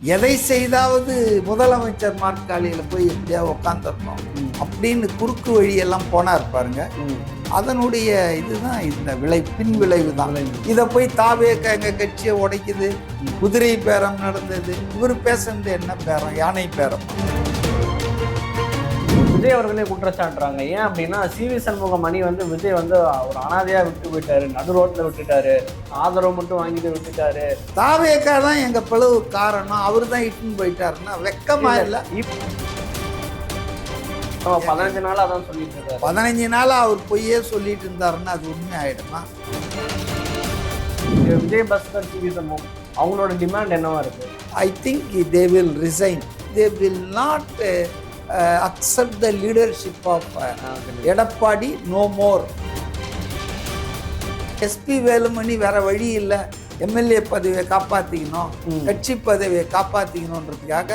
எதை செய்தாவது முதலமைச்சர் நாற்காலியில் போய் எப்படியா உட்காந்துடணும் அப்படின்னு குறுக்கு வழியெல்லாம் போனார் பாருங்க. அதனுடைய இதுதான் இந்த பின் விளைவு தான். இதை போய் தாவேக எங்க கட்சியை உடைக்குது, குதிரை பேரம் நடந்தது. இவர் பேசுறது என்ன பேரம்? யானை பேரம். விஜய் அவர்களே குற்றச்சாட்டுறாங்க. ஏன் அப்படின்னா சிவி சண்முகம் அணி விஜய் ஒரு அனாதையா விட்டு போயிட்டாரு, நடு ரோட்ல விட்டுட்டாரு, ஆதரவு மட்டும் வாங்கிட்டு விட்டுட்டாரு. தாவேக்கா தான் எங்க பிளவு காரணம், அவரு தான் இட்டுன்னு போயிட்டாருன்னா வெக்கமா இல்லை? 15 நாள் அதான் சொல்லிட்டு இருக்காரு. 15 நாள் அவர் பொய்யே சொல்லிட்டு இருந்தாருன்னா அது உண்மை ஆயிடுமா? விஜய் பாஸ்கர், சிவி சண்முகம் அவங்களோட டிமாண்ட் என்னவா இருக்கு? ஐ think they will resign. They will not accept the leadership of Edappadi no more. SP Velumani வேற வழி இல்லை, எம்எல்ஏ பதவியை காப்பாற்றிக்கணும், கட்சி பதவியை காப்பாற்றிக்கணுன்றதுக்காக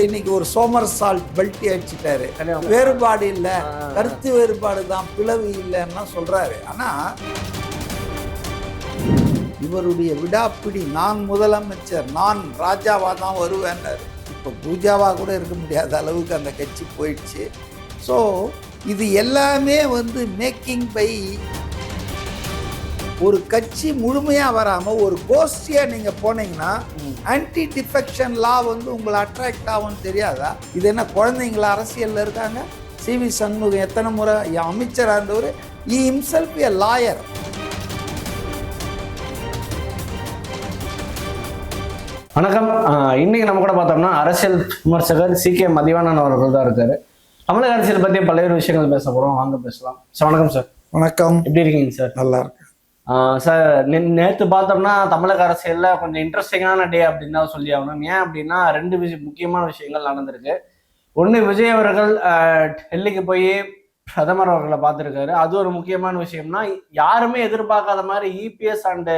இன்னைக்கு ஒரு சோமர் சால்ட் பெல்ட்டி அடிச்சுட்டாரு. வேறுபாடு இல்லை, கருத்து வேறுபாடு தான், பிளவு இல்லைன்னா சொல்றாரு. ஆனால் இவருடைய விடாப்பிடி நான் முதலமைச்சர், நான் ராஜாவா தான் வருவேன்னாரு. இப்போ பூஜாவாக கூட இருக்க முடியாத அளவுக்கு அந்த கட்சி போயிடுச்சு. ஸோ இது எல்லாமே மேக்கிங் பை ஒரு கட்சி முழுமையாக வராமல் ஒரு கோஷ்டியாக நீங்கள் போனீங்கன்னா ஆன்டி டிஃபெக்ஷன் லா உங்களை அட்ராக்ட் ஆகும்னு தெரியாதா? இது என்ன குழந்தைங்களா அரசியலில் இருக்காங்க? சிவி சண்முகம் எத்தனை முறை அமைச்சராக இருந்தவர், ஈ ஹிம்செல்ஃப் எ லாயர். வணக்கம். இன்னைக்கு நம்ம கூட பார்த்தோம்னா அரசியல் விமர்சகர் சி.கே. மதிவாணன் அவர்கள் தான் இருக்காரு. தமிழக அரசியல் பற்றி பல்வேறு விஷயங்கள் பேச போகிறோம், வாங்க பேசலாம். சார் வணக்கம். சார் வணக்கம். எப்படி இருக்கீங்க சார்? நல்லா இருக்கு சார். நேற்று பார்த்தோம்னா தமிழக அரசியலில் கொஞ்சம் இன்ட்ரெஸ்டிங்கான டே அப்படின்னு தான் சொல்லி ஆகணும். ஏன் அப்படின்னா 2 முக்கியமான விஷயங்கள் நடந்திருக்கு. ஒன்று, விஜய் அவர்கள் டெல்லிக்கு போய் பிரதமர் அவர்களை பார்த்துருக்காரு. அது ஒரு முக்கியமான விஷயம்னா, யாருமே எதிர்பார்க்காத மாதிரி இபிஎஸ் அண்டு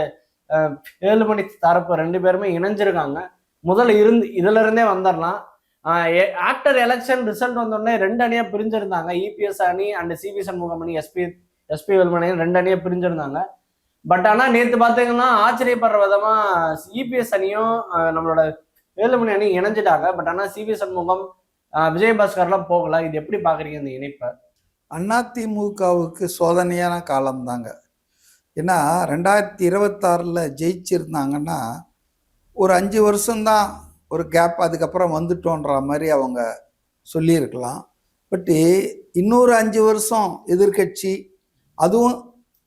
வேலுமணி தரப்பு 2 பேருமே இணைஞ்சிருக்காங்க. இதுல இருந்தே வந்துடலாம். ஆஃப்டர் எலெக்ஷன் ரிசல்ட் வந்தோடனே 2 அணியா பிரிஞ்சிருந்தாங்க. இபிஎஸ் அணி அண்ட் சிவி சண்முகம் அணி, எஸ்பி வேலுமணி 2 அணியா பிரிஞ்சிருந்தாங்க. பட் ஆனால் நேற்று பார்த்தீங்கன்னா ஆச்சரியப்படுற விதமா இபிஎஸ் அணியும் நம்மளோட வேலுமணி அணி இணைஞ்சிட்டாங்க. பட் ஆனால் சிவி சண்முகம், விஜயபாஸ்கர்லாம் போகல. இது எப்படி பாக்குறீங்க இந்த இணைப்பை? அதிமுகவுக்கு சோதனையான காலம் தாங்க. ஏன்னா 2026 ஜெயிச்சிருந்தாங்கன்னா ஒரு 5 வருஷம்தான் ஒரு கேப், அதுக்கப்புறம் வந்துட்டோன்ற மாதிரி அவங்க சொல்லியிருக்கலாம். பட்டு இன்னொரு 5 வருஷம் எதிர்கட்சி, அதுவும்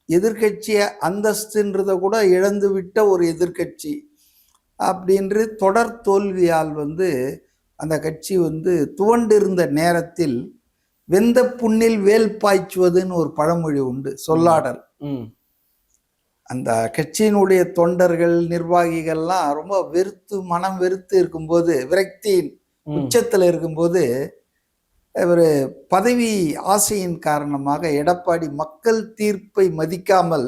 எதிர்கட்சியை அந்தஸ்துன்றதை கூட இழந்து விட்ட ஒரு எதிர்கட்சி அப்படின்று தொடர் தோல்வியால் அந்த கட்சி துவண்டிருந்த நேரத்தில் வெந்த புண்ணில் வேல் பாய்ச்சுவதுன்னு ஒரு பழமொழி உண்டு, சொல்லாடல். அந்த கட்சியினுடைய தொண்டர்கள், நிர்வாகிகள்லாம் ரொம்ப மனம் வெறுத்து இருக்கும்போது, விரக்தியின் உச்சத்தில் இருக்கும்போது, ஒரு பதவி ஆசையின் காரணமாக எடப்பாடி மக்கள் தீர்ப்பை மதிக்காமல்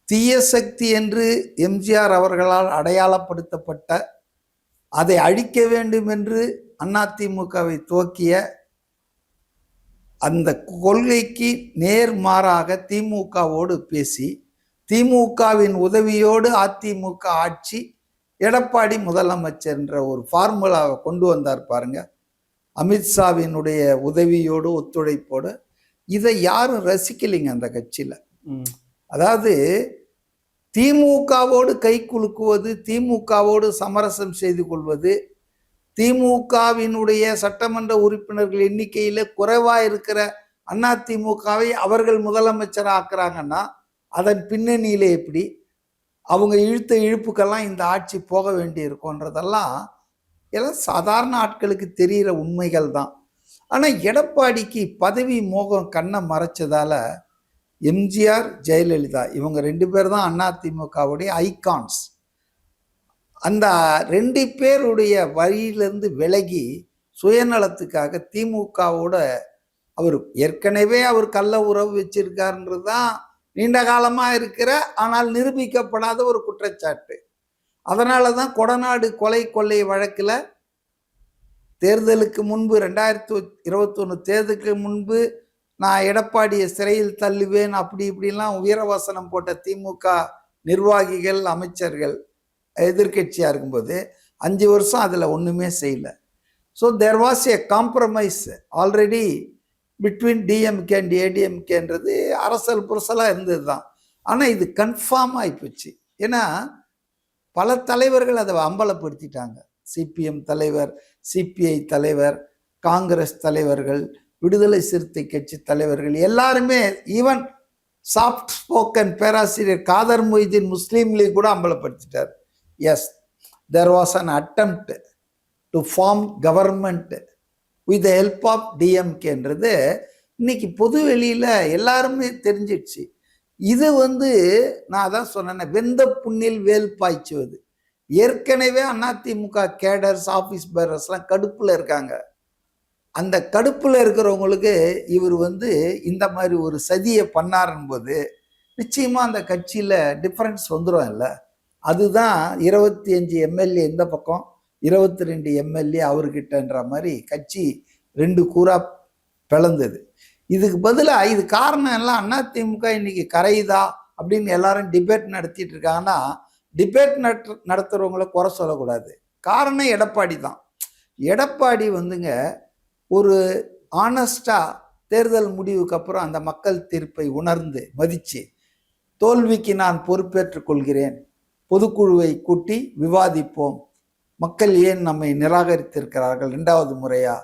தீய சக்தி என்று எம்ஜிஆர் அவர்களால் அடையாளப்படுத்தப்பட்ட, அதை அழிக்க வேண்டும் என்று அதிமுகவை துவக்கிய அந்த கொள்கைக்கு நேர்மாறாக திமுகவோடு பேசி, திமுகவின் உதவியோடு அதிமுக ஆட்சி, எடப்பாடி முதலமைச்சர் என்ற ஒரு ஃபார்முலாவை கொண்டு வந்தார் பாருங்க. அமித்ஷாவினுடைய உதவியோடு ஒத்துழைப்போடு. இதை யாரும் ரசிக்கலைங்க அந்த கட்சியில். அதாவது திமுகவோடு கை குலுக்குவது, திமுகவோடு சமரசம் செய்து கொள்வது, திமுகவினுடைய சட்டமன்ற உறுப்பினர்கள் எண்ணிக்கையில் குறைவாக இருக்கிற அதிமுகவை அவர்கள் முதலமைச்சர் ஆக்குறாங்கன்னா அதன் பின்னணியில எப்படி அவங்க இழுத்த இழுப்புக்கெல்லாம் இந்த ஆட்சி போக வேண்டி இருக்கும்ன்றதெல்லாம் எல்லாம் சாதாரண ஆட்களுக்கு தெரிகிற உண்மைகள் தான். ஆனால் எடப்பாடிக்கு பதவி மோகம் கண்ணை மறைச்சதால எம்ஜிஆர், ஜெயலலிதா இவங்க 2 பேர் தான் அதிமுகவுடைய ஐகான்ஸ். அந்த 2 பேருடைய வழியிலிருந்து விலகி சுயநலத்துக்காக திமுகவோட ஏற்கனவே அவர் கள்ள உறவு வச்சிருக்காருன்றது தான் நீண்ட காலமாக இருக்கிற ஆனால் நிரூபிக்கப்படாத ஒரு குற்றச்சாட்டு. அதனால தான் கொடநாடு கொலை கொள்ளை வழக்கில் தேர்தலுக்கு முன்பு 2021 தேர்தலுக்கு முன்பு நான் எடப்பாடியை சிறையில் தள்ளுவேன் அப்படி இப்படிலாம் வீரவசனம் போட்ட திமுக நிர்வாகிகள், அமைச்சர்கள் எதிர்கட்சியாக இருக்கும்போது 5 வருஷம் அதில் ஒன்றுமே செய்யல. So there was a compromise already between DMK and ஏடிஎம்கேன்றது அரசல் புரசலாக இருந்தது தான். ஆனால் இது கன்ஃபார்ம் ஆகிப்போச்சு. ஏன்னா பல தலைவர்கள் அதை அம்பலப்படுத்திட்டாங்க. சிபிஎம் தலைவர், சிபிஐ தலைவர், காங்கிரஸ் தலைவர்கள், விடுதலை சிறுத்தை கட்சி தலைவர்கள் எல்லாருமே, ஈவன் சாஃப்ட் ஸ்போக்கன் பேராசிரியர் காதர் மொய்தீன் முஸ்லீம் லீக் கூட அம்பலப்படுத்திட்டார். Yes, there was an attempt to form government with the help of டிஎம்கேன்றது இன்னைக்கு பொது வெளியில் எல்லாருமே தெரிஞ்சிடுச்சு. இது நான் அதான் சொன்னேன், வெந்த புண்ணில் வேல் பாய்ச்சுவது. ஏற்கனவே அதிமுக கேடர்ஸ், ஆஃபீஸ் பேரர்ஸ்லாம் கடுப்பில் இருக்காங்க. அந்த கடுப்பில் இருக்கிறவங்களுக்கு இவர் இந்த மாதிரி ஒரு சதியை பண்ணாருன்னு போது நிச்சயமாக அந்த கட்சியில் டிஃப்ரென்ஸ் வந்துடும் இல்லை. அதுதான் 25 எம்எல்ஏ இந்த பக்கம், 22 எம்எல்ஏ அவர்கிட்டன்ற மாதிரி கட்சி 2 கூறா பிளந்தது. இதுக்கு பதிலாக இது காரணம் எல்லாம் அதிமுக இன்னைக்கு கரையுதா அப்படின்னு எல்லாரும் டிபேட் நடத்திட்டு இருக்காங்கன்னா, டிபேட் நடத்துறவங்கள குறை சொல்லக்கூடாது. காரணம் எடப்பாடி தான். எடப்பாடி ஒரு ஆனஸ்டா தேர்தல் முடிவுக்கு அப்புறம் அந்த மக்கள் தீர்ப்பை உணர்ந்து மதிச்சு, தோல்விக்கு நான் பொறுப்பேற்றுக் கொள்கிறேன், பொதுக்குழுவை கூட்டி விவாதிப்போம், மக்கள் ஏன் நம்மை நிராகரித்திருக்கிறார்கள், 2வது முறையா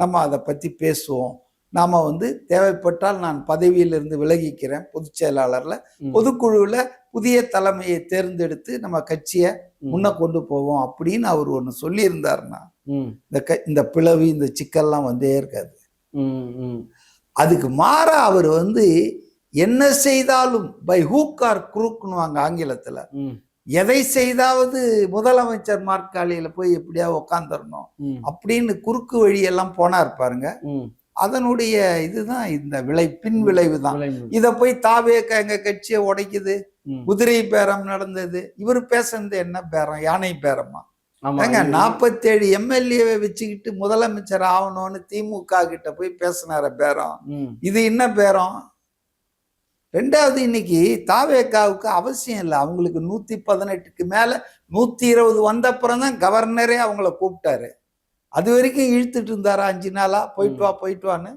நம்ம அதை பற்றி பேசுவோம், நாம தேவைப்பட்டால் நான் பதவியிலிருந்து விலகிக்கிறேன், பொதுச் செயலாளர்ல பொதுக்குழுவில் புதிய தலைமையை தேர்ந்தெடுத்து நம்ம கட்சியை முன்ன கொண்டு போவோம் அப்படின்னு அவர் ஒன்று சொல்லியிருந்தாருன்னா இந்த பிளவு, இந்த சிக்கல்லாம் வந்தே இருக்காது. அதுக்கு மாற அவர் என்ன செய்தாலும் பை ஹூக் ஆர் குரூக்னுவாங்க ஆங்கிலத்துல, எதை செய்தாவது முதலமைச்சர் நாற்காலியில போய் எப்படியா உக்காந்துடணும் அப்படின்னு குறுக்கு வழியெல்லாம் போனார் பாருங்க. அதனுடைய இதுதான் இந்த பின் விளைவு தான். இத போய் தாவேக எங்க கட்சியை உடைக்குது, குதிரை பேரம் நடந்தது. இவர் பேசுறது என்ன பேரம்? யானை பேரமா? 47 எம்எல்ஏவை வச்சுக்கிட்டு முதலமைச்சர் ஆகணும்னு திமுக கிட்ட போய் பேசினார பேரம். இது என்ன பேரம்? 2வது, இன்னைக்கு தாவேகாவுக்கு அவசியம் இல்லை. அவங்களுக்கு 118க்கு மேல 120 வந்த அப்புறம் தான் கவர்னரே அவங்கள கூப்பிட்டாரு. அது வரைக்கும் இழுத்துட்டு இருந்தாரா 5 நாளா, போயிட்டு வான்னு.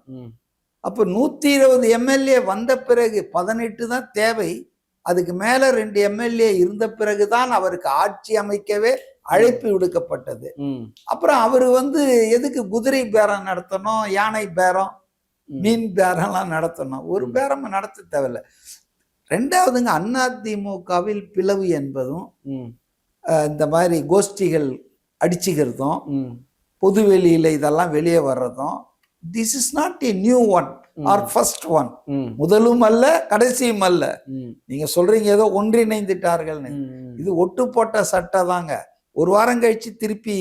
அப்ப 120 எம்எல்ஏ வந்த பிறகு 18 தான் தேவை. அதுக்கு மேல 2 எம்எல்ஏ இருந்த பிறகுதான் அவருக்கு ஆட்சி அமைக்கவே அழைப்பு விடுக்கப்பட்டது. அப்புறம் அவரு எதுக்கு குதிரை பேரம் நடத்தணும், யானை பேரம், மீன் பேரம்லாம் நடத்தணும்? ஒரு பேரம் நடத்த தேவையில்லை. 2வதுங்க, அதிமுகவில் பிளவு என்பதும் இந்த மாதிரி கோஷ்டிகள் அடிச்சுக்கிறதும் பொது வெளியில இதெல்லாம் வெளியே வர்றதும், this is not a new one or first one. முதலும் அல்ல, கடைசியும் அல்ல. நீங்க சொல்றீங்க ஏதோ ஒன்றிணைந்துட்டார்கள்னு. இது ஒட்டு போட்ட சட்டை தாங்க. ஒரு வாரம் கழிச்சு திருப்பி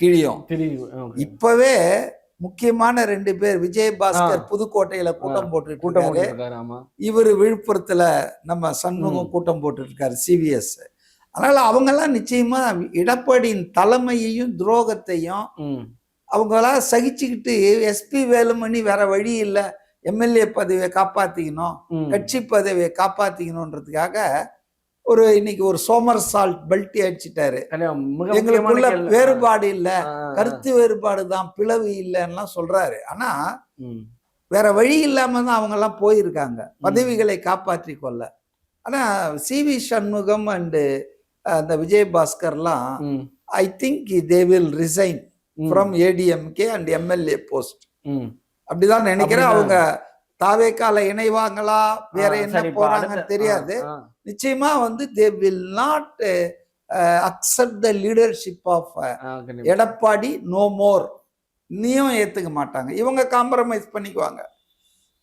கிழியும். இப்பவே முக்கியமான 2 பேர், விஜயபாஸ்கர் புதுக்கோட்டையில கூட்டம் போட்டு, இவரு விழுப்புரத்துல நம்ம சண்முகம் கூட்டம் போட்டு இருக்காரு, சிவிஎஸ். அதனால அவங்கெல்லாம் நிச்சயமா எடப்பாடியின் தலைமையையும் துரோகத்தையும் அவங்களால சகிச்சுக்கிட்டு, எஸ்பி வேலுமணி வேற வழி இல்லை, எம்எல்ஏ பதவியை காப்பாத்திக்கணும், கட்சி பதவியை காப்பாத்திக்கணும்ன்றதுக்காக இன்னைக்கு ஒரு சோமர் சால்ட் பெல்ட் அடிச்சிட்டாரு. எங்களுக்குள்ள வேறுபாடு இல்ல, கருத்து வேறுபாடு தான், பிளவு இல்லைன்னா சொல்றாரு. ஆனா வேற வழி இல்லாம தான் அவங்க எல்லாம் போயிருக்காங்க பதவிகளை காப்பாற்றி கொள்ள. ஆனா சிவி சண்முகம் அண்டு அந்த விஜயபாஸ்கர்லாம் I think they will resign from ADMK and MLA post. அப்படிதான் நினைக்கிறேன். அவங்க தாவேக்கால இணைவாங்களா, வேற என்ன போறாங்கன்னு தெரியாது. நிச்சயமா they will not accept the leadership of Edappadi no more. இன்னும் ஏத்துக்க மாட்டாங்க. இவங்க காம்ப்ரமைஸ் பண்ணிக்குவாங்க.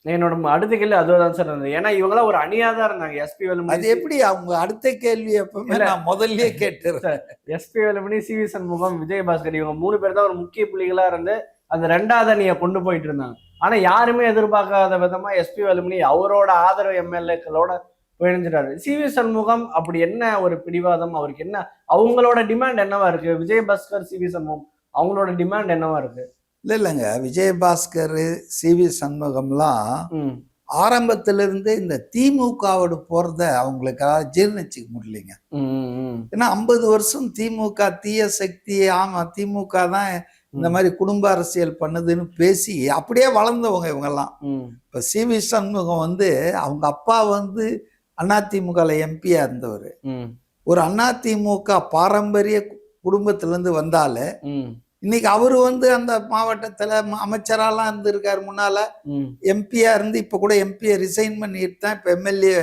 என்னோட அடுத்த கேள்வி அதுதான் சார் இருந்தது. ஏன்னா இவங்களாம் ஒரு அணியா தான் இருந்தாங்க. எஸ்பி வேலுமணி, அது எப்படி அவங்க அடுத்த கேள்வி எப்பவுமே நான் முதல்லயே கேட்டுறேன். எஸ்பி வேலுமணி, சிவி சண்முகம், விஜயபாஸ்கர், இவங்க 3 பேர் தான் ஒரு முக்கிய புள்ளிகளா இருந்து அந்த 2வது அணியை கொண்டு போயிட்டு இருந்தாங்க. ஆனா யாருமே எதிர்பார்க்காத விதமா எஸ்பி வேலுமணி அவரோட ஆதரவு எம்எல்ஏக்களோட இணைஞ்சிட்டாரு. சிவி சண்முகம் அப்படி என்ன ஒரு பிடிவாதம், அவருக்கு என்ன, அவங்களோட டிமாண்ட் என்னவா இருக்கு? விஜயபாஸ்கர், சிவி சண்முகம் அவங்களோட டிமாண்ட் என்னவா இருக்கு? இல்லைங்க, விஜயபாஸ்கர், சிவி சண்முகம்லாம் ஆரம்பத்திலிருந்து இந்த திமுகவோட போறத அவங்களுக்காக ஜீர்ணிச்சுக்க முடியலைங்க. ஏன்னா 50 வருஷம் திமுக தீய சக்தி, ஆமா திமுக தான் இந்த மாதிரி குடும்ப அரசியல் பண்ணுதுன்னு பேசி அப்படியே வளர்ந்தவங்க இவங்கெல்லாம். இப்ப சி.வி. சண்முகம் வந்து அவங்க அப்பா வந்து அதிமுகல எம்பியா இருந்தவர். ஒரு அதிமுக பாரம்பரிய குடும்பத்துல இருந்து வந்தாலே இன்னைக்கு அவரு வந்து அந்த மாவட்டத்துல அமைச்சராலாம் இருந்திருக்காரு. முன்னால எம்பியா இருந்து இப்ப கூட எம்பியை ரிசைன் பண்ணிட்டு தான் இப்ப எம்எல்ஏ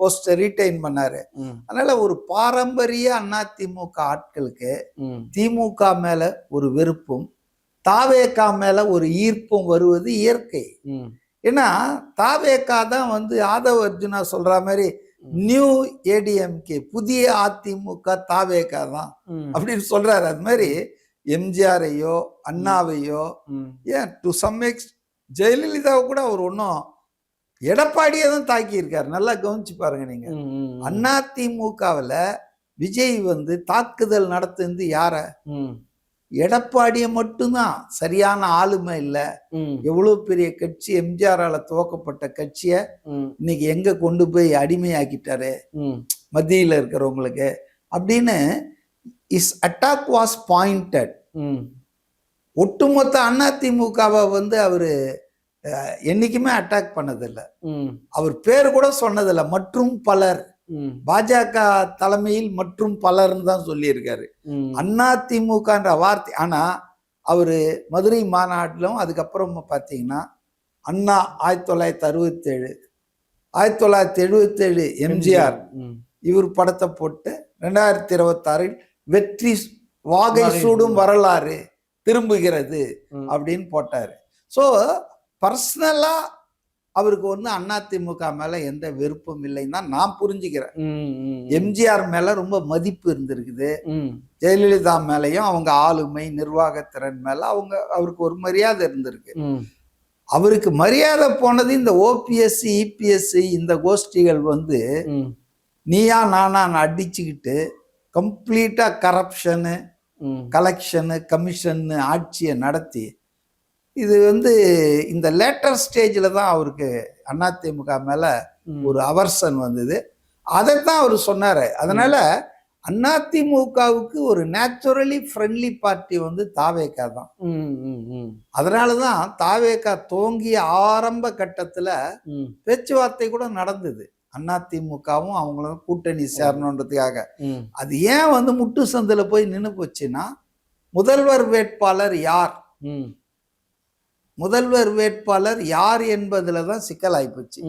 போஸ்ட் ரீடைன் பண்ணாரு. அதனால ஒரு பாரம்பரிய அதிமுக ஆட்களுக்கு திமுக மேல ஒரு வெறுப்பும் தாவேகா மேல ஒரு ஈர்ப்பும் வருவது இயற்கை. ஏன்னா தாவேகா தான் வந்து ஆதவ அர்ஜுனா சொல்ற மாதிரி நியூ ஏடிஎம்கே, புதிய அதிமுக தாவேகா தான் அப்படின்னு சொல்றாரு. அது மாதிரி எம்ஜிஆரையோ அண்ணாவையோ ஏன் டு சம் ஜெயலலிதாவை கூட அவர் ஒன்றும் எடப்பாடியை தான் தாக்கி இருக்காரு. நல்லா கவனிச்சு பாருங்க நீங்க. அதிமுகவில் விஜய் வந்து தாக்குதல் நடத்துந்து யார? எடப்பாடியை மட்டும்தான். சரியான ஆளுமை இல்லை. எவ்வளவு பெரிய கட்சி, எம்ஜிஆரால துவக்கப்பட்ட கட்சியை இன்னைக்கு எங்க கொண்டு போய் அடிமையாக்கிட்டாரு மத்தியில் இருக்கிறவங்களுக்கு அப்படின்னு. Is attack was pointed. ஒட்டுமொத்த அதிமுகவை வந்து அவரு என்னைக்குமே அட்டாக் பண்ணதில்லை. அவர் பேர் கூட சொன்னதில்லை. மற்றும் பலர், பாஜக தலைமையில் மற்றும் பலர்னு தான் சொல்லியிருக்காரு. அதிமுகன்ற வார்த்தை. ஆனா அவரு மதுரை மாநாட்டிலும் அதுக்கப்புறம் பார்த்தீங்கன்னா அண்ணா 1967 எம்ஜிஆர் இவர் படத்தை போட்டு 2026 வெற்றி வாகை சூடும் வரலாறு திரும்புகிறது அப்படின்னு போட்டாரு. ஸோ பர்சனலா அவருக்கு வந்து அதிமுக மேல எந்த வெறுப்பும் இல்லைன்னு தான் நான் புரிஞ்சுக்கிறேன். எம்ஜிஆர் மேல ரொம்ப மதிப்பு இருந்திருக்குது. ஜெயலலிதா மேலையும் அவங்க ஆளுமை நிர்வாகத்திறன் மேல அவருக்கு ஒரு மரியாதை இருந்திருக்கு. அவருக்கு மரியாதை போனது இந்த ஓபிஎஸ் இபிஎஸ் இந்த கோஷ்டிகள் வந்து நீயா நானா அடிச்சுக்கிட்டு கம்ப்ளீட்டா கரப்ஷனு கலெக்ஷனு கமிஷன் ஆட்சியை நடத்தி இது வந்து இந்த லேட்டர் ஸ்டேஜில் தான் அவருக்கு அதிமுக மேல ஒரு அவர்சன் வந்தது. அதைத்தான் அவர் சொன்னாரு. அதனால அதிமுகவுக்கு ஒரு நேச்சுரலி ஃப்ரெண்ட்லி பார்ட்டி வந்து தாவேகா தான். அதனாலதான் தாவேகா துவங்கிய ஆரம்ப கட்டத்துல பேச்சுவார்த்தை கூட நடந்தது. அதிமுகவும் அவங்களும் கூட்டணி சேரணுன்றதுக்காக. அது ஏன் வந்து முட்டு சந்தில போய் நின்று போச்சுன்னா, முதல்வர் வேட்பாளர் யார், முதல்வர் வேட்பாளர் யார் என்பதுல தான் சிக்கல் ஆயிப்போச்சு.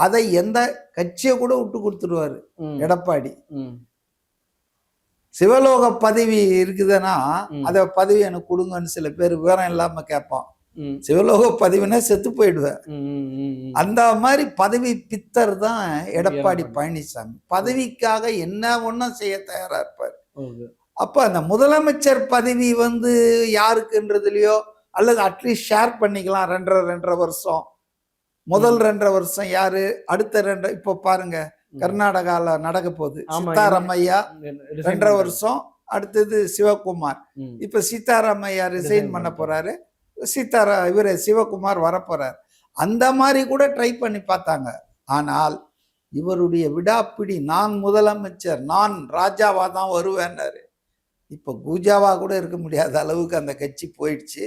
அதை எந்த கட்சியை கூட விட்டு கொடுத்துருவாரு எடப்பாடி. சிவலோக பதவி இருக்குதுன்னா அத பதவி எனக்கு கொடுங்கன்னு சில பேர் விவரம் இல்லாம கேட்பான். சிவலோக பதவினா செத்து போயிடுவேன். அந்த மாதிரி பதவி பித்தர் தான் எடப்பாடி பழனிசாமி. பதவிக்காக என்ன ஒன்னும் செய்ய தயாரா இருப்பார். அப்ப அந்த முதலமைச்சர் பதவி வந்து யாருக்குன்றதுலயோ அல்லது அட்லீஸ்ட் ஷேர் பண்ணிக்கலாம். 2.5 வருஷம், முதல் 2.5 வருஷம் யாரு, அடுத்த 2 இப்போ பாருங்க கர்நாடகால நடக்க போகுது. சீதாராமையா 2.5 வருஷம், அடுத்தது சிவகுமார். இப்ப சீதாராமையா ரிசைன் பண்ண போறாரு, இவரு சிவகுமார் வரப்போறார். அந்த மாதிரி கூட ட்ரை பண்ணி பார்த்தாங்க. ஆனால் இவருடைய விடாப்பிடி நான் முதலமைச்சர், நான் ராஜாவா தான் வருவேன்னாரு. இப்போ கூஜாவா கூட இருக்க முடியாத அளவுக்கு அந்த கட்சி போயிடுச்சு.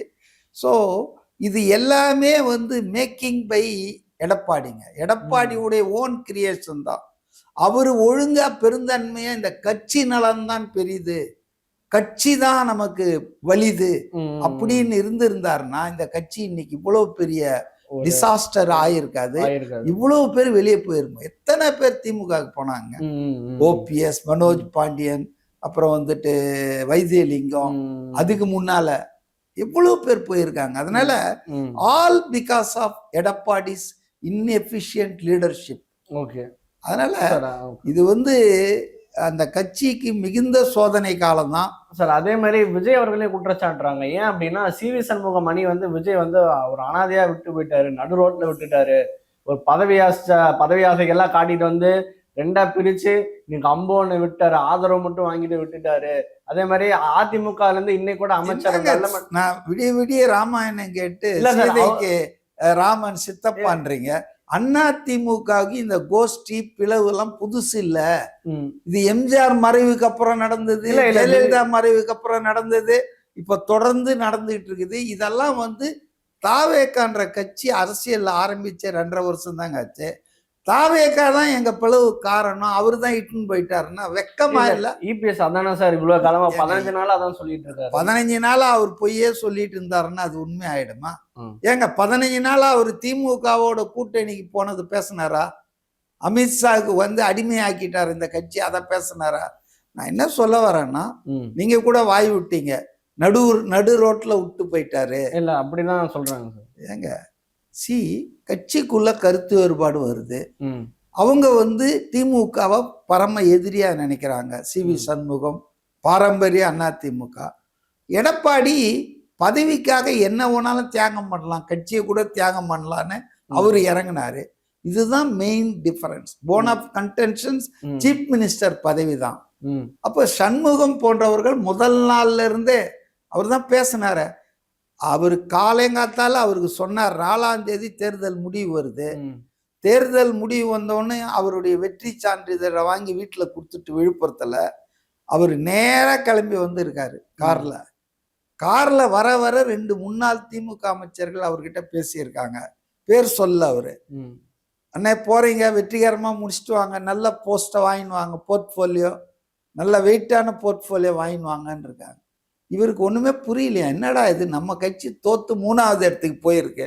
ஸோ இது எல்லாமே வந்து மேக்கிங் பை எடப்பாடிங்க. எடப்பாடியுடைய ஓன் கிரியேஷன் தான். அவரு ஒழுங்கா பெருந்தன்மையா இந்த கட்சி நலன்தான் பெரிது, கட்சி தான் நமக்கு வலிது அப்படின்னு இருந்திருந்தாருன்னா இந்த கட்சி இன்னைக்கு இவ்வளவு பெரிய டிசாஸ்டர் ஆயிருக்காது. இவ்வளவு பேர் வெளியே போயிருக்கும். எத்தனை பேர் திமுக போனாங்க? ஓபிஎஸ், மனோஜ் பாண்டியன், அப்புறம் வந்துட்டு வைத்தியலிங்கம், அதுக்கு முன்னால எவ்வளவு பேர் போயிருக்காங்க. அதனால all because of Edappadi's inefficient leadership. அதனால இது வந்து அந்த கட்சிக்கு மிகுந்த சோதனை காலம் தான் சார். அதே மாதிரி விஜய் அவர்களே குற்றச்சாட்டுறாங்க. ஏன் அப்படின்னா சி.வி. சண்முகம் மணி வந்து விஜய் வந்து ஒரு அனாதையா விட்டு போயிட்டாரு, நடு ரோட்ல விட்டுட்டாரு. ஒரு பதவி ஆசைகள்லாம் காட்டிட்டு வந்து 2ஆ பிரிச்சு நீங்க அம்போன்னு விட்டாரு, ஆதரவு மட்டும் வாங்கிட்டு விட்டுட்டாரு. அதே மாதிரி அதிமுக இருந்து இன்னைக்கு கூட அமைச்சர் நான் விடிய ராமாயணம் கேட்டு ராமன் சித்தப்பான்றீங்க. அதிமுகவுக்கு இந்த கோஷ்டி பிளவு எல்லாம் புதுசு இல்ல. ம். இது எம்ஜிஆர் மறைவுக்கு அப்புறம் நடந்தது, இல்ல, இல்ல. ஜெயலலிதா மறைவுக்கு அப்புறம் நடந்தது, இப்ப தொடர்ந்து நடந்துகிட்டு இருக்குது. இதெல்லாம் வந்து தாவேக்கான்ற கட்சி அரசியல் ஆரம்பிச்ச 2.5 வருஷம் தாங்க ஆச்சு. தாவேக்கா தான் எங்க பிளவு காரணம், அவரு தான் இட்டுன்னு போயிட்டாருன்னா வெக்கமா இல்ல? இபிஎஸ் அதானே சார் இவ்வளவு காலமா 15 நாள் அதான் சொல்லிட்டு இருக்காரு. 15 நாளா அவர் பொய்யே சொல்லிட்டு இருந்தாருன்னா அது உண்மை ஆயிடுமா? ம். ஏங்க 15 நாளா அவர் திமுகவோட கூட்டணிக்கு போனது பேசினாரா? அமித்ஷாவுக்கு வந்து அடிமையாக்கிட்டார் இந்த கட்சி, அதை பேசினாரா? நான் என்ன சொல்ல வரேன்னா, ம். நீங்க கூட வாய் விட்டீங்க, நடு ரோட்ல விட்டு போயிட்டாரு. இல்ல அப்படிதான் சொல்றாங்க சார். ஏங்க கட்சிக்குள்ள கருத்து வேறுபாடு வருது. ம். அவங்க வந்து திமுகவை பரம எதிரியா நினைக்கிறாங்க. சி.வி. சண்முகம், பாரம்பரிய அதிமுக. எடப்பாடி பதவிக்காக என்ன வேணாலும் தியாகம் பண்ணலாம், கட்சியை கூட தியாகம் பண்ணலான்னு அவர் இறங்கினாரு. இதுதான் main difference. Bone of contentions chief minister பதவி தான். அப்போ சண்முகம் போன்றவர்கள் முதல் நாள்ல இருந்தே அவர் தான் பேசினாரு. அவர் காலைங்காத்தால அவருக்கு சொன்னார் 4ஆம் தேதி தேர்தல் முடிவு வருது. தேர்தல் முடிவு வந்தோடனே அவருடைய வெற்றி சான்றிதழை வாங்கி வீட்டில் கொடுத்துட்டு விழுப்புரத்துல அவர் நேரா கிளம்பி வந்திருக்காரு கார்ல வர 2 முன்னாள் திமுக அமைச்சர்கள் அவர்கிட்ட பேசியிருக்காங்க. பேர் சொல்ல அவரு, அண்ணே போறீங்க வெற்றிகரமா முடிச்சுட்டு வாங்க, நல்ல போஸ்ட்டை வாங்கின்னு வாங்க, போர்ட்ஃபோலியோ நல்ல வெயிட்டான போர்ட்ஃபோலியோ வாங்கின்னு வாங்கன்னு இருக்காங்க. இவருக்கு ஒண்ணுமே புரியலையா, என்னடா இது, நம்ம கட்சி தோத்து 3ஆவது இடத்துக்கு போயிருக்கு,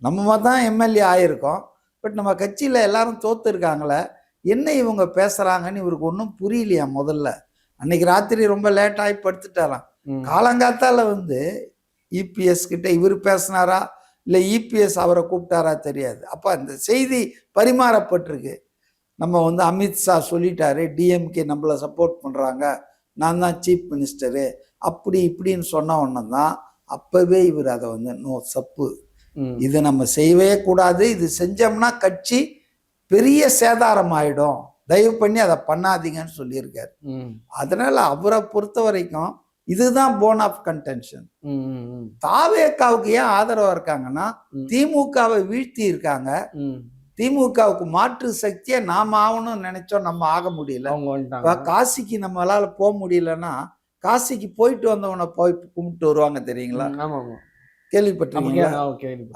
நம்ம தான் எம்எல்ஏ ஆயிருக்கோம், பட் நம்ம கட்சியில எல்லாரும் தோத்து இருக்காங்களே, என்ன இவங்க பேசுறாங்கன்னு இவருக்கு ஒன்றும் புரியலையா. முதல்ல அன்னைக்கு ராத்திரி ரொம்ப லேட் ஆகி படுத்துட்டாராம். காலங்காத்தால வந்து இபிஎஸ் கிட்ட இவர் பேசினாரா இல்லை இபிஎஸ் அவரை கூப்பிட்டாரா தெரியாது. அப்போ அந்த செய்தி பரிமாறப்பட்டிருக்கு. நம்ம வந்து அமித்ஷா சொல்லிட்டாரு, டிஎம்கே நம்மளை சப்போர்ட் பண்ணுறாங்க, நான் தான் சீஃப் மினிஸ்டரு, அப்படி இப்படின்னு சொன்ன உடனே தான் அப்பவே இவர் அதை வந்து நோ சப்பு, இது நம்ம செய்யவே கூடாது, இது செஞ்சோம்னா கட்சி பெரிய சேதாரம் ஆயிடும், தயவு பண்ணி அதை பண்ணாதீங்கன்னு சொல்லியிருக்காரு. அதனால அவரை பொறுத்த வரைக்கும் இதுதான் போன் ஆஃப் கன்டென்ஷன். தாவேக்காவுக்கு ஏன் ஆதரவா இருக்காங்கன்னா திமுகவை வீழ்த்தி இருக்காங்க. திமுகவுக்கு மாற்று சக்தியை நாம ஆகணும்னு நினைச்சோம், நம்ம ஆக முடியல. காசிக்கு நம்மளால போக முடியலன்னா காசிக்கு போயிட்டு வந்தவனை போய் கும்பிட்டு வருவாங்க தெரியுங்களா? கேள்விப்பட்டிருக்கீங்களா?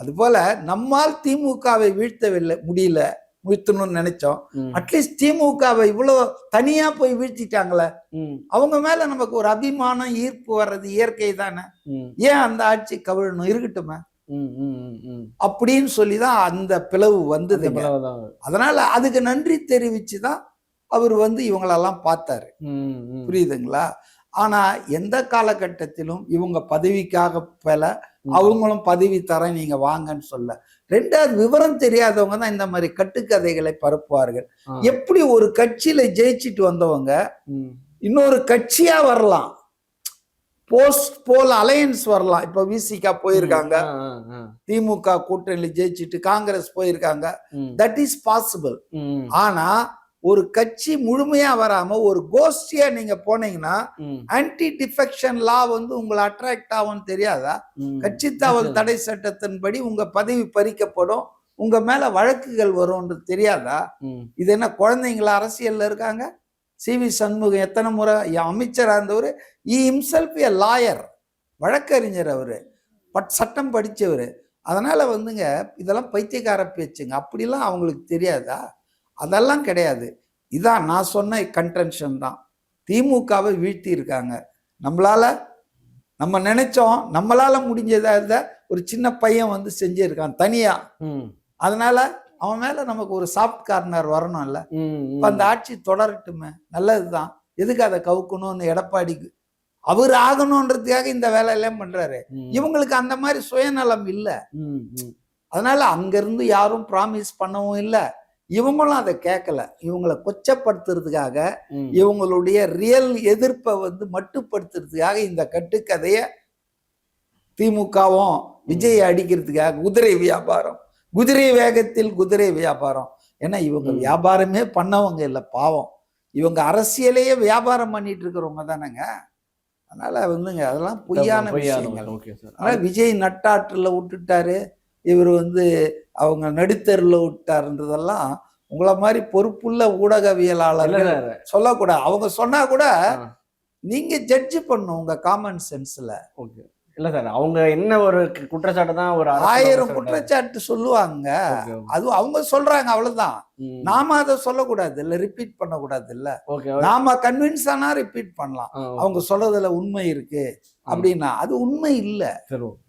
அது போல நம்மால் திமுகவை வீழ்த்தவில்லை, வீழ்த்தணும்னு நினைச்சோம். அட்லீஸ்ட் திமுகவை இவ்வளவு தனியா போய் வீழ்த்திட்டாங்களே, அவங்க மேல நமக்கு ஒரு அபிமானம் ஈர்ப்பு வர்றது இயற்கை தானே, ஏன் அந்த ஆட்சி கவிழணும், இருக்கட்டுமே அப்படின்னு சொல்லிதான் அந்த பிளவு வந்தது. அதனால அதுக்கு நன்றி தெரிவிச்சுதான் அவர் வந்து இவங்களெல்லாம் பார்த்தாரு. புரியுதுங்களா? ஆனா எந்த காலகட்டத்திலும் இவங்க பதவிக்காக பல அவங்களும் பதவி தர நீங்க வாங்கன்னு சொல்ல. 2வது விவரம் தெரியாதவங்க தான் இந்த மாதிரி கட்டுக்கதைகளை பரப்புவார்கள். எப்படி ஒரு கட்சியில ஜெயிச்சுட்டு வந்தவங்க இன்னொரு கட்சியா வரலாம், போஸ்ட் போல் அலையன்ஸ் வரலாம். இப்ப விசிகா போயிருக்காங்க, திமுக கூட்டணியில ஜெயிச்சுட்டு காங்கிரஸ் போயிருக்காங்க, தட் இஸ் பாசிபிள். ஆனா ஒரு கட்சி முழுமையா வராம ஒரு கோஷ்டியா நீங்க போனீங்கன்னா ஆன்டி டிஃபெக்ஷன் லா வந்து உங்களை அட்ராக்ட் ஆகும்னு தெரியாதா? கட்சி தாவல் தடை சட்டத்தின்படி உங்க பதவி பறிக்கப்படும், உங்க மேல வழக்குகள் வரும்ன்றது தெரியாதா? இது என்ன குழந்தைங்களா அரசியல்ல இருக்காங்க? சி.வி. சண்முகம் எத்தனை முறை அமைச்சராக இருந்தவர், ஹிம்செல்ஃப் எ லாயர், வழக்கறிஞர், அவரு சட்டம் படிச்சவர். அதனால வந்துங்க இதெல்லாம் பைத்தியக்கார பேச்சுங்க, அப்படிலாம் அவங்களுக்கு தெரியாதா? அதெல்லாம் கிடையாது. இதான் நான் சொன்ன கன்டென்ஷன் தான். திமுகவை வீழ்த்தி இருக்காங்க. நம்ம நினைச்சோம், நம்மளால முடிஞ்சதை ஒரு சின்ன பையன் வந்து செஞ்சிருக்கான் தனியா, அதனால அவன் மேல நமக்கு ஒரு சாஃப்ட் கார்னர் வரணும்ல. அந்த ஆட்சி தொடரட்டுமே, நல்லதுதான். எதுக்கு அதை கவுக்கணும்னு எடப்பாடிக்கு அவர் ஆகணும்ன்றதுக்காக இந்த வேலையெல்லாம் பண்றாரு. இவங்களுக்கு அந்த மாதிரி சுயநலம் இல்லை. அதனால அங்கிருந்து யாரும் ப்ராமிஸ் பண்ணவும் இல்லை, இவங்களும் அதை கேட்கல. இவங்களை கொச்சப்படுத்துறதுக்காக, இவங்களுடைய ரியல் எதிர்ப்பை வந்து மட்டுப்படுத்துறதுக்காக இந்த கட்டுக்கதைய திமுகவும் விஜய் அடிக்கிறதுக்காக குதிரை வியாபாரம், குதிரை வேகத்தில் குதிரை வியாபாரம். ஏன்னா இவங்க வியாபாரமே பண்ணவங்க இல்லை, பாவம். இவங்க அரசியலையே வியாபாரம் பண்ணிட்டு இருக்கிறவங்க தானேங்க. அதனால வந்துங்க அதெல்லாம் பொய்யான விஷயங்கள். அதனால விஜய் நட்டாற்றுல விட்டுட்டாரு, இவர் வந்து அவங்க நடுத்தெருவில் விட்டாருன்றதெல்லாம் உங்களை மாதிரி பொறுப்புள்ள இல்ல ஊடகவியலாளர்கள் சார். சொல்லக்கூடாது. அவங்க சொன்னா கூட ஆ, நீங்க ஜட்ஜ் பண்ணும் உங்க காமன் சென்ஸ்ல. ஓகே. இல்ல சார், அவங்க என்ன ஒரு குற்றச்சாட்டு தான் ஒரு அரசு 1000 சொல்றாங்க. குற்றச்சாட்டு சொல்லுவாங்க. ஓகே, அது அவங்க சொல்றாங்க, அவ்வளவுதான். ம். நாம அதை சொல்லக்கூடாது இல்ல, ரிப்பீட் பண்ணக்கூடாது இல்ல. ஓகே. நாம கன்வின்ஸ் ஆனா ரிப்பீட் பண்ணலாம். ஆ, ஓகே. அவங்க சொல்றதுல உண்மை இருக்கு அப்படின்னா அது உண்மை இல்ல. சரி, ஓகே.